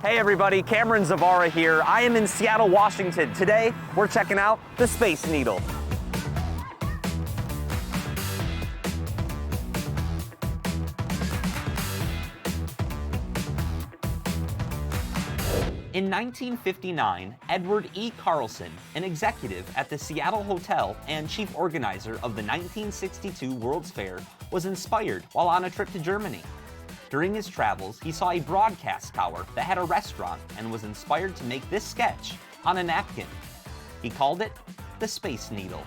Hey everybody, Cameron Zavara here. I am in Seattle, Washington. Today, we're checking out the Space Needle. In 1959, Edward E. Carlson, an executive at the Seattle Hotel and chief organizer of the 1962 World's Fair, was inspired while on a trip to Germany. During his travels, he saw a broadcast tower that had a restaurant and was inspired to make this sketch on a napkin. He called it the Space Needle.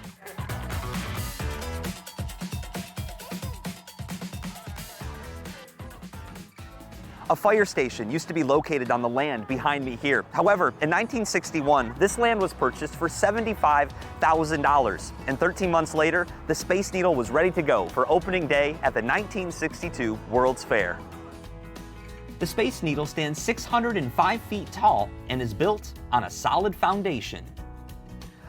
A fire station used to be located on the land behind me here. However, in 1961, this land was purchased for $75,000. And 13 months later, the Space Needle was ready to go for opening day at the 1962 World's Fair. The Space Needle stands 605 feet tall and is built on a solid foundation.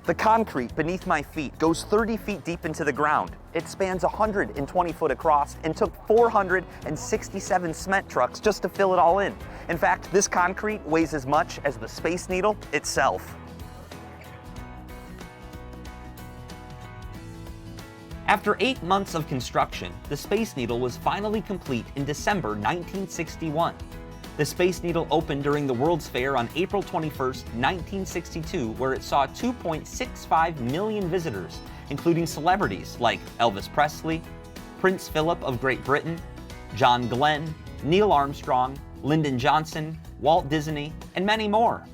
The concrete beneath my feet goes 30 feet deep into the ground. It spans 120 foot across and took 467 cement trucks just to fill it all in. In fact, this concrete weighs as much as the Space Needle itself. After 8 months of construction, the Space Needle was finally complete in December 1961. The Space Needle opened during the World's Fair on April 21, 1962, where it saw 2.65 million visitors, including celebrities like Elvis Presley, Prince Philip of Great Britain, John Glenn, Neil Armstrong, Lyndon Johnson, Walt Disney, and many more.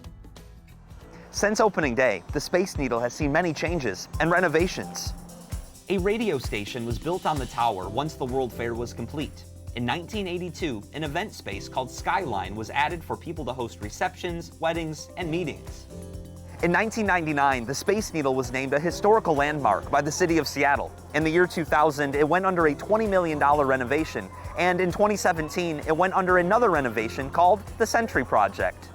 Since opening day, the Space Needle has seen many changes and renovations. A radio station was built on the tower once the World Fair was complete. In 1982, an event space called Skyline was added for people to host receptions, weddings, and meetings. In 1999, the Space Needle was named a historical landmark by the city of Seattle. In the year 2000, it went under a $20 million renovation, and in 2017, it went under another renovation called the Century Project.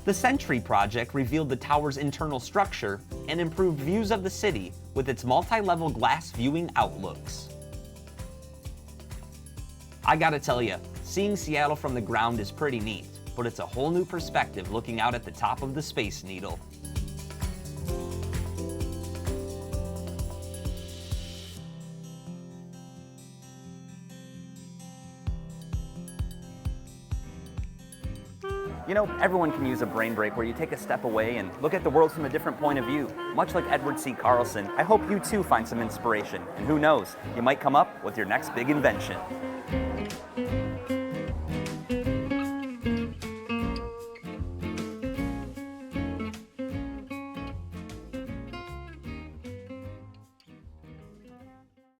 The Century Project revealed the tower's internal structure and improved views of the city with its multi-level glass viewing outlooks. I gotta tell you, seeing Seattle from the ground is pretty neat, but it's a whole new perspective looking out at the top of the Space Needle. You know, everyone can use a brain break where you take a step away and look at the world from a different point of view. Much like Edward C. Carlson, I hope you too find some inspiration. And who knows, you might come up with your next big invention.